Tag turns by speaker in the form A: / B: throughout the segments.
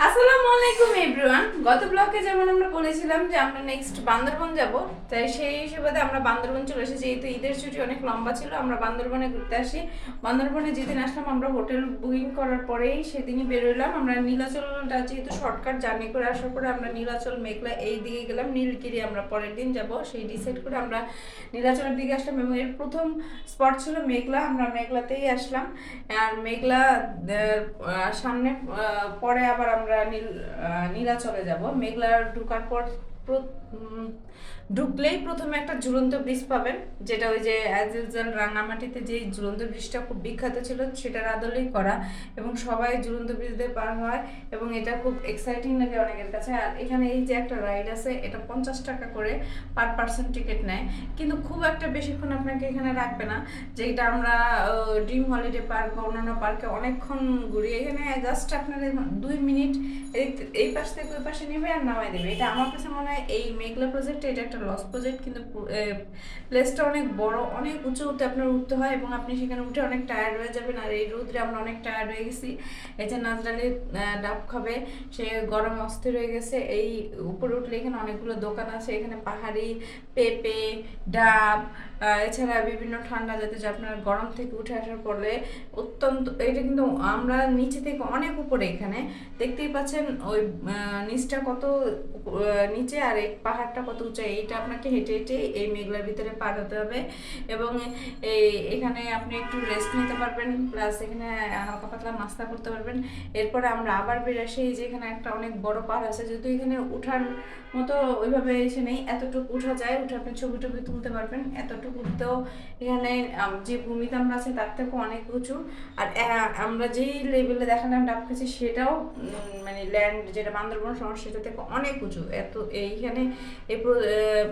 A: আসসালামু আলাইকুম এভরিওয়ান। গত ব্লগে যেমন আমরা বলেছিলাম যে আমরা নেক্সট বান্দরবন যাব, তাই সেই হিসেবে আমরা বান্দরবন চলে এসেছি। যেহেতু ঈদের ছুটি অনেক লম্বা ছিল, আমরা বান্দরবনে ঘুরতে আসি। বান্দরবনে যেদিন আসলাম আমরা হোটেল বুকিং করার পরেই সেদিনই বেরোলাম। আমরা নীলাচলটা যেহেতু শর্টকাট জার্নি করে আসার পরে আমরা নীলাচল মেঘলা এই দিকে গেলাম। নীলগিরি আমরা পরের দিন যাব, সেই ডিসাইড করে আমরা নীলাচলের দিকে আসলাম এবং এর প্রথম স্পট ছিল মেঘলা। আমরা মেঘলাতেই আসলাম। আর মেঘলা সামনে পরে আবার আমরা নীলাচলে যাব। মেঘলা ঢোকার পর ঢুকলেই প্রথমে একটা ঝুলন্ত ব্রিজ পাবেন, যেটা ওই যে অ্যাজ ইউজুয়াল রাঙামাটিতে যে ঝুলন্ত ব্রিজটা খুব বিখ্যাত ছিল সেটার আদলেই করা, এবং সবাই ঝুলন্ত ব্রিজ দিয়ে পার হয় এবং এটা খুব এক্সাইটিং লাগে অনেকের কাছে। আর এখানে এই যে একটা রাইড আছে, এটা 50 টাকা করে পার পার্সন টিকিট নেয়, কিন্তু খুব একটা বেশিক্ষণ আপনাকে এখানে রাখবে না। যেটা আমরা ড্রিম হলিডে পার্ক বা অন্যান্য পার্কে অনেকক্ষণ ঘুরি, এখানে জাস্ট আপনাদের 2 মিনিট এই পাশ থেকে ওই পাশে নেবে আর নামাই দেবে। এটা আমার কাছে মনে হয় এই মেঘলা প্রজেক্টে এটা একটা লস প্রজেক্ট, কিন্তু প্লেসটা অনেক বড়, অনেক উঁচুতে আপনার উঠতে হয় এবং আপনি সেখানে উঠে অনেক টায়ার্ড হয়ে যাবেন। আর এই রোদ্রে আমরা অনেক টায়ার্ড হয়ে গেছি। এই যে নাজরালি ডাব খাবে, সে গরমে অস্থির হয়ে গেছে। এই উপরে উঠলে এখানে অনেকগুলো দোকান আছে, এখানে পাহাড়ি পেঁপে, ডাব, এছাড়া বিভিন্ন ঠান্ডা জাতীয়, যে আপনার গরম থেকে উঠে আসার পরে অত্যন্ত, এটা কিন্তু আমরা নিচে থেকে অনেক উপরে, এখানে দেখতেই পাচ্ছেন ওই নিচটা কত নিচে আর এই পাহাড়টা কত উঁচু। এইটা আপনাকে হেঁটে হেঁটে এই মেঘলার ভিতরে পার হতে হবে এবং এখানে আপনি একটু রেস্ট নিতে পারবেন, প্লাস এখানে হালকা পাতলা নাস্তা করতে পারবেন। এরপরে আমরা আবার বেরিয়ে আসি। যে এখানে একটা অনেক বড় পাহাড় আছে, যেহেতু এখানে উঠার মতো ওইভাবে এসে নেই, এতটুকু উঠা যায়, উঠে আপনি ছবি টবি তুলতে পারবেন। এতটুকু উঠতেও এখানে যে ভূমিতে আমরা আছি তার থেকেও অনেক উঁচু। আর আমরা যেই লেভেলে দেখালাম ডাব খাচ্ছি সেটাও মানে ল্যান্ড যেটা বান্দরবন শহর সেটা থেকে অনেক উঁচু। এত এইখানে এই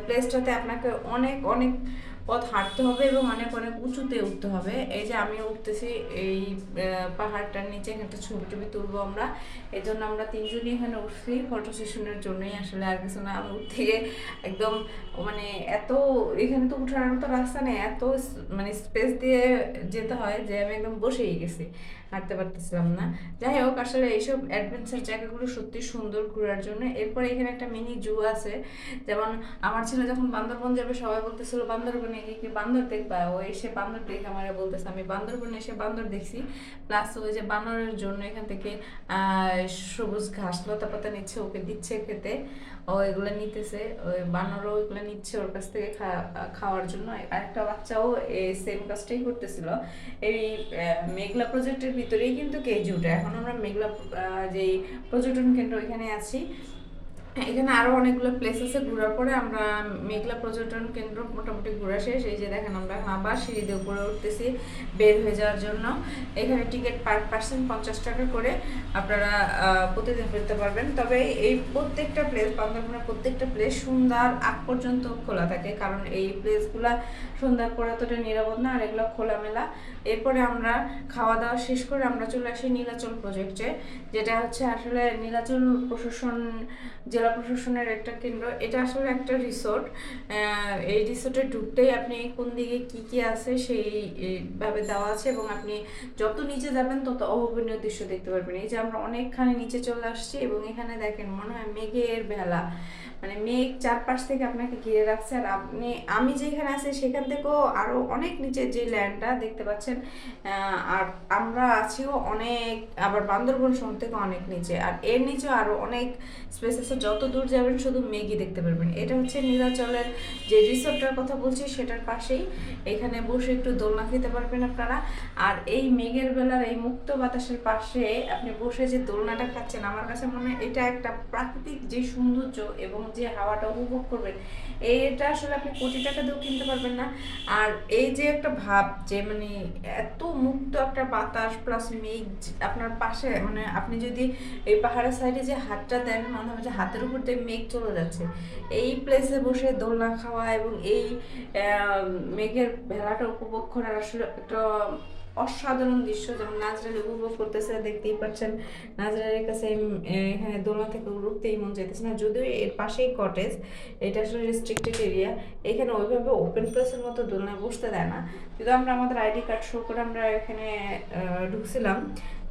A: প্লেসটাতে আপনাকে অনেক অনেক পথ হাঁটতে হবে এবং অনেক অনেক উঁচুতে উঠতে হবে। এই যে আমি উঠতেছি এই পাহাড়টার নিচে, এখানে ছবি টবি তুলবো আমরা, এই জন্য আমরা তিনজনই এখানে উঠছি ফটো সেশনের জন্যই, আসলে আর কিছু না। আমি উঠতে গিয়ে একদম মানে এত, এখানে তো উঠার মতো রাস্তা নেই, এত মানে স্পেস দিয়ে যেতে হয় যে আমি একদম বসেই গেছি, হাঁটতে পারতেছিলাম না। যাই হোক, আসলে এইসব অ্যাডভেঞ্চার জায়গাগুলো সত্যি সুন্দর ঘোরার জন্য। এরপরে এখানে একটা মিনি জু আছে, যেমন আমার ছেলে যখন বান্দরবন যাবে সবাই বলতেছিল বান্দরবনে গিয়ে কি বান্দর দেখবা, ও এসে বান্দর দেখে আমার বলতেছে আমি বান্দরবনে এসে বান্দর দেখছি। প্লাস ওই যে বানরের জন্য এখান থেকে সবুজ ঘাস লতা পাতা নিচ্ছে, ওকে দিচ্ছে খেতে, ও এগুলো নিতেছে, ওই বানরও এগুলো নিচ্ছে ওর কাছ থেকে খাওয়ার জন্য। আরেকটা বাচ্চাও এই সেম কাজটাই করতেছিল। এই মেঘলা প্রজেক্টের ভিতরেই কিন্তু কেজুটা, এখন আমরা মেঘলা যেই পর্যটন কেন্দ্র এখানে আছি, এখানে আরো অনেকগুলো প্লেস আছে ঘোরার পরে আমরা মেঘলা পর্যটন কেন্দ্র মোটামুটি ঘোরা শেষ। এই যে দেখেন আমরা এখন আবার সিঁড়ি দিয়ে উপরে উঠতেছি বের হয়ে যাওয়ার জন্য। এখানে টিকিট পার পার্সন 50 টাকা করে আপনারা প্রতিদিন ফিরতে পারবেন। তবে এই প্রত্যেকটা প্লেস, বান্দরবনের প্রত্যেকটা প্লেস সন্ধ্যার আগ পর্যন্ত খোলা থাকে, কারণ এই প্লেসগুলা সন্ধ্যার পরে অতটা নিরাপদ না, আর এগুলো খোলামেলা। এরপরে আমরা খাওয়া দাওয়া শেষ করে আমরা চলে আসি নীলাচল প্রজেক্টে, যেটা হচ্ছে আসলে নীলাচল প্রশাসন, জেলা প্রশাসনের একটা কেন্দ্র। এটা আসলে একটা রিসোর্ট। এই রিসোর্টে ঢুকতেই আপনি কোন দিকে কি কি আছে সেইভাবে দেওয়া আছে, এবং আপনি যত নিচে যাবেন তত অভাবনীয় দৃশ্য দেখতে পারবেন। এই যে আমরা অনেকখানি নিচে চলে আসছি এবং এখানে দেখেন মনে হয় মেঘের ভেলা, মানে মেঘ চারপাশ থেকে আপনাকে ঘিরে রাখছে। আর আমি যেখানে আছি সেখান থেকেও আরো অনেক নিচে যে ল্যান্ডটা দেখতে পাচ্ছেন, আর আমরা আছিও অনেক, আবার বান্দরবন শহর থেকে অনেক নিচে, আর এর নিচেও আরো অনেক স্পেস আছে। যত দূর যাবেন শুধু মেঘই দেখতে পারবেন। এটা হচ্ছে নীলাচলের যে রিসোর্টটার কথা বলছি সেটার পাশেই, এখানে বসে একটু দোলনা খেতে পারবেন আপনারা। আর এই মেঘের বেলার এই মুক্ত বাতাসের পাশে আপনি বসে যে দোলনাটা খাচ্ছেন, আমার কাছে মনে হয় এটা একটা প্রাকৃতিক যে সৌন্দর্য এবং যে হাওয়াটা উপভোগ করবেন, এটা আসলে আপনি কোটি টাকা দিয়েও কিনতে পারবেন না। আর এই যে একটা ভাব যে মানে এত মুক্ত একটা বাতাস প্লাস মেঘ আপনার পাশে, মানে আপনি যদি এই পাহাড়ের সাইডে যে হাতটা দেন মনে হয় যে হাতের উপর দিয়ে মেঘ চলে যাচ্ছে। এই প্লেসে বসে দোলনা খাওয়া এবং এই মেঘের ভেলাটা উপভোগ করার আসলে একটা অসাধারণ দৃশ্য। যেমন নাজরালি উপভোগ করতেছে, দেখতেই পাচ্ছেন নাজরালের কাছে এখানে দোলনা থেকে উঠতেই মন চাইতেছে না, যদিও এর পাশেই কটেজ, এটা আসলে রেস্ট্রিক্টেড এরিয়া। এখানে ওইভাবে ওপেন প্লেসের মতো দোলনায় বসতে দেয় না, কিন্তু আমরা আমাদের আইডি কার্ড শো করে আমরা এখানে ঢুকছিলাম।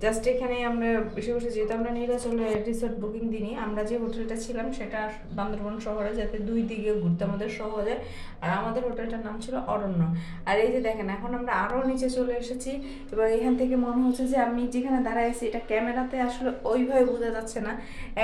A: জাস্ট এখানে আমরা বসে বসে, যেহেতু আমরা নীলাচলে রিসোর্ট বুকিং দিইনি, আমরা যে হোটেলটা ছিলাম সেটা বান্দরবন শহরে, যাতে দুই দিকে ঘুরতে আমাদের সহজে। আর আমাদের হোটেলটার নাম ছিল অরণ্য। আর এই যে দেখেন, এখন আমরা আরও নিচে চলে এসেছি এবং এখান থেকে মনে হচ্ছে যে আমি যেখানে দাঁড়ায় আছি এটা ক্যামেরাতে আসলে ওইভাবে বোঝা যাচ্ছে না,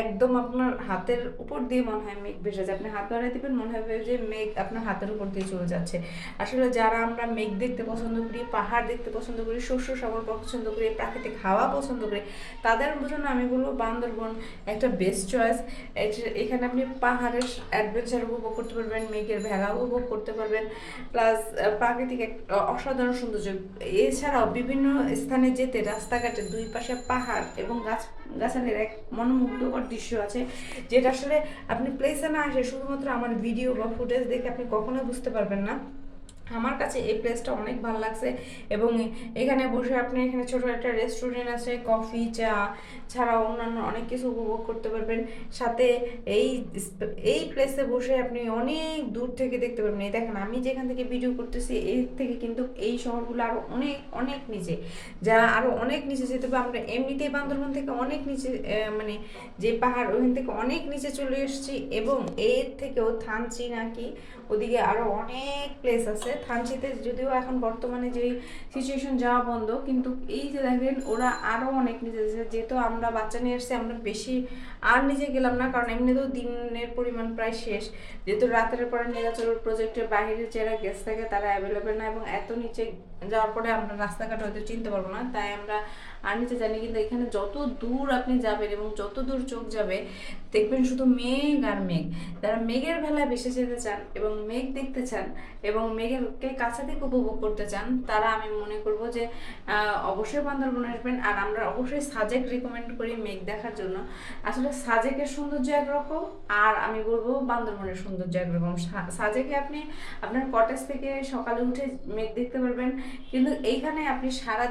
A: একদম আপনার হাতের উপর দিয়ে মনে হয় মেঘ ভেসে যায়। আপনি হাত বাড়াই দিবেন, মনে হবে যে মেঘ আপনার হাতের উপর দিয়ে চলে যাচ্ছে। আসলে যারা আমরা মেঘ দেখতে পছন্দ করি, পাহাড় দেখতে পছন্দ করি, শস্য শ্যামল পছন্দ করি, প্রাকৃতিক হাওয়া পছন্দ করি, তাদের জন্য আমি বলবো বান্দরবন একটা বেস্ট চয়েস। এখানে আপনি পাহাড়ের অ্যাডভেঞ্চার উপভোগ করতে পারবেন, মেঘের ভেলা উপভোগ করতে পারবেন, প্লাস প্রাকৃতিক এক অসাধারণ সৌন্দর্য। এছাড়াও বিভিন্ন স্থানে যেতে রাস্তাঘাটে দুই পাশে পাহাড় এবং গাছালির এক মনোমুগ্ধকর দৃশ্য আছে, যেটা আসলে আপনি প্লেসে না আসে শুধুমাত্র আমার ভিডিও বা ফুটেজ দেখে আপনি কখনোই বুঝতে পারবেন না। আমার কাছে এই প্লেসটা অনেক ভালো লাগছে এবং এখানে বসে আপনি, এখানে ছোট একটা রেস্টুরেন্ট আছে, কফি চা ছাড়াও অন্যান্য অনেক কিছু উপভোগ করতে পারবেন। সাথে এই এই প্লেসে বসে আপনি অনেক দূর থেকে দেখতে পারবেন। এই দেখেন, আমি যেখান থেকে ভিডিও করতেছি এই থেকে কিন্তু এই শহরগুলো আরও অনেক অনেক নিচে, যা আরও অনেক নিচে যেতে হবে। আমরা এমনিতেই বান্দরবন থেকে অনেক নিচে, মানে যে পাহাড় ওখান থেকে অনেক নিচে চলে এসেছি। এবং এর থেকেও থানচি নাকি ওদিকে আরও অনেক প্লেস আছে। থানচিতে যদিও এখন বর্তমানে যেই সিচুয়েশন যাওয়া বন্ধ, কিন্তু এই যে দেখেন ওরা আরও অনেক নিচে যাচ্ছে। যেহেতু আমরা বাচ্চা নিয়ে এসেছি, আমরা বেশি আর নিচে গেলাম না, কারণ এমনিতেও দিনের পরিমাণ প্রায় শেষ। যেহেতু রাতের পরে নীলাচল প্রজেক্টের বাইরে যারা গেস্ট থাকে তারা অ্যাভেলেবেল না, এবং এত নিচে যাওয়ার পরে আমরা রাস্তাঘাট হয়তো চিনতে পারবো না, তাই আমরা আর নিচে জানি। কিন্তু এখানে যত দূর আপনি যাবেন এবং যত দূর চোখ যাবে দেখবেন শুধু মেঘ আর মেঘ। যারা মেঘের ভেলায় ভেসে যেতে চান এবং মেঘ দেখতে চান এবং মেঘেরকে কাছে থেকে উপভোগ করতে চান, তারা আমি মনে করব যে অবশ্যই বান্দরবন আসবেন। আর আমরা অবশ্যই সাজেক রিকমেন্ড করি মেঘ দেখার জন্য। আসলে সাজেকের সৌন্দর্য একরকম, আর আমি বলবো বান্দরবনের সৌন্দর্য একরকম। সাজেকে আপনি আপনার কটেজ থেকে সকালে উঠে মেঘ দেখতে পারবেন, কিন্তু এইখানে আপনি সারা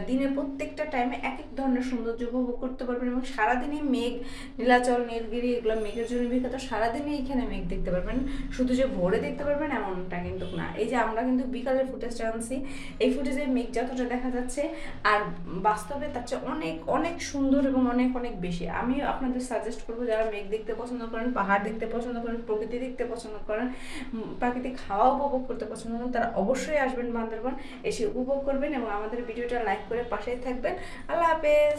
A: দিনে প্রত্যেকটা টাইমে এক এক ধরনের সৌন্দর্য উপভোগ করতে পারবেন। এবং সারাদিনই মেঘ, নীলাচল নীলগিরি এগুলো মেঘের জন্য বিখ্যাত, সারাদিনই এখানে মেঘ দেখতে পারবেন। শুধু যে ভোরে দেখতে পারবেন এমনটা কিন্তু না। এই যে আমরা কিন্তু বিকালের ফুটেজটা আনছি, এই ফুটেজে মেঘ যতটা দেখা যাচ্ছে আর বাস্তবে তার চেয়ে অনেক অনেক সুন্দর এবং অনেক অনেক বেশি। আমিও আপনাদের সাজেস্ট করবো, যারা মেঘ দেখতে পছন্দ করেন, পাহাড় দেখতে পছন্দ করেন, প্রকৃতি দেখতে পছন্দ করেন, প্রাকৃতিক হাওয়া উপভোগ করতে পছন্দ করেন, তারা অবশ্যই আসবেন বান্দরবন, এসে উপভোগ করবেন এবং আমাদের ভিডিওটা লাইক করে পাশেই থাকবেন। আল্লাহ হাফেজ।